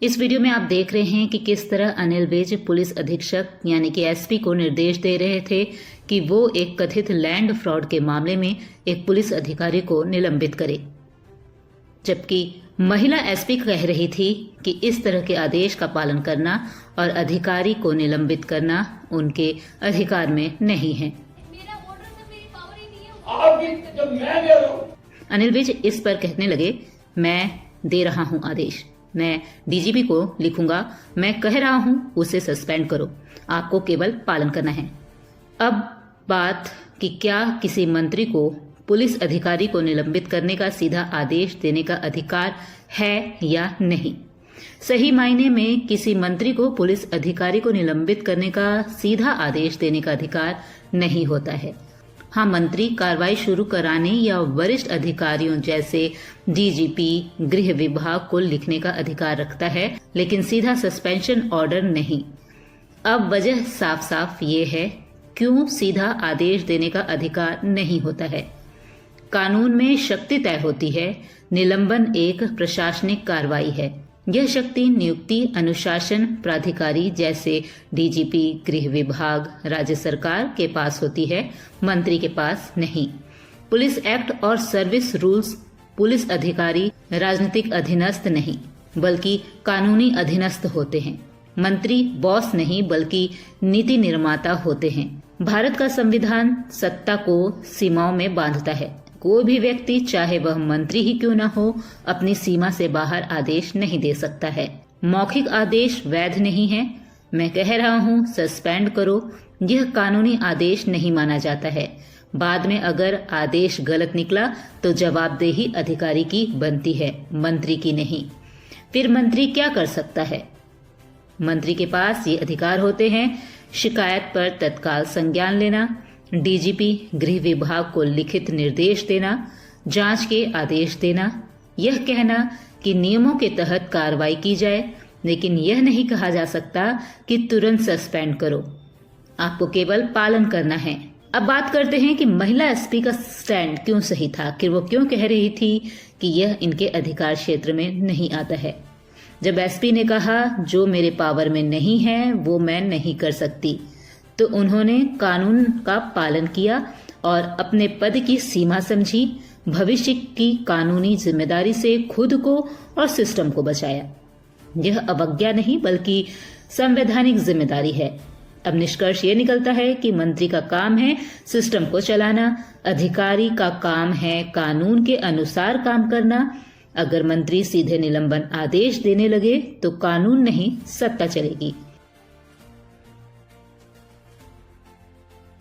इस वीडियो में आप देख रहे हैं कि किस तरह अनिल विज पुलिस अधीक्षक यानी कि एसपी को निर्देश दे रहे थे कि वो एक कथित लैंड फ्रॉड के मामले में एक पुलिस अधिकारी को निलंबित करे, जबकि महिला एसपी कह रही थी कि इस तरह के आदेश का पालन करना और अधिकारी को निलंबित करना उनके अधिकार में नहीं है। अनिल विज इस पर कहने लगे, मैं दे रहा हूं आदेश, मैं डीजीपी को लिखूंगा, मैं कह रहा हूं उसे सस्पेंड करो, आपको केवल पालन करना है। अब बात कि क्या किसी मंत्री को पुलिस अधिकारी को निलंबित करने का सीधा आदेश देने का अधिकार है या नहीं। सही मायने में किसी मंत्री को पुलिस अधिकारी को निलंबित करने का सीधा आदेश देने का अधिकार नहीं होता है। हाँ, मंत्री कार्रवाई शुरू कराने या वरिष्ठ अधिकारियों जैसे डीजीपी, गृह विभाग को लिखने का अधिकार रखता है, लेकिन सीधा सस्पेंशन ऑर्डर नहीं। अब वजह साफ साफ ये है क्यों सीधा आदेश देने का अधिकार नहीं होता है। कानून में शक्ति तय होती है, निलंबन एक प्रशासनिक कार्रवाई है। यह शक्ति नियुक्ति अनुशासन प्राधिकारी जैसे डीजीपी, गृह विभाग, राज्य सरकार के पास होती है, मंत्री के पास नहीं। पुलिस एक्ट और सर्विस रूल्स पुलिस अधिकारी राजनीतिक अधीनस्थ नहीं बल्कि कानूनी अधीनस्थ होते हैं। मंत्री बॉस नहीं बल्कि नीति निर्माता होते हैं। भारत का संविधान सत्ता को सीमाओं में बांधता है। कोई भी व्यक्ति चाहे वह मंत्री ही क्यों न हो, अपनी सीमा से बाहर आदेश नहीं दे सकता है। मौखिक आदेश वैध नहीं है। मैं कह रहा हूँ सस्पेंड करो, यह कानूनी आदेश नहीं माना जाता है। बाद में अगर आदेश गलत निकला तो जवाबदेही अधिकारी की बनती है, मंत्री की नहीं। फिर मंत्री क्या कर सकता है? मंत्री के पास ये अधिकार होते हैं: शिकायत पर तत्काल संज्ञान लेना, डीजीपी, गृह विभाग को लिखित निर्देश देना, जांच के आदेश देना, यह कहना कि नियमों के तहत कार्रवाई की जाए, लेकिन यह नहीं कहा जा सकता कि तुरंत सस्पेंड करो। आपको केवल पालन करना है। अब बात करते हैं कि महिला एसपी का स्टैंड क्यों सही था, कि वो क्यों कह रही थी कि यह इनके अधिकार क्षेत्र में नहीं आता है। जब एसपी ने कहा जो मेरे पावर में नहीं है वो मैं नहीं कर सकती, तो उन्होंने कानून का पालन किया और अपने पद की सीमा समझी, भविष्य की कानूनी जिम्मेदारी से खुद को और सिस्टम को बचाया। यह अवज्ञा नहीं बल्कि संवैधानिक जिम्मेदारी है। अब निष्कर्ष ये निकलता है कि मंत्री का काम है सिस्टम को चलाना, अधिकारी का काम है कानून के अनुसार काम करना। अगर मंत्री सीधे निलंबन आदेश देने लगे तो कानून नहीं, सत्ता चलेगी।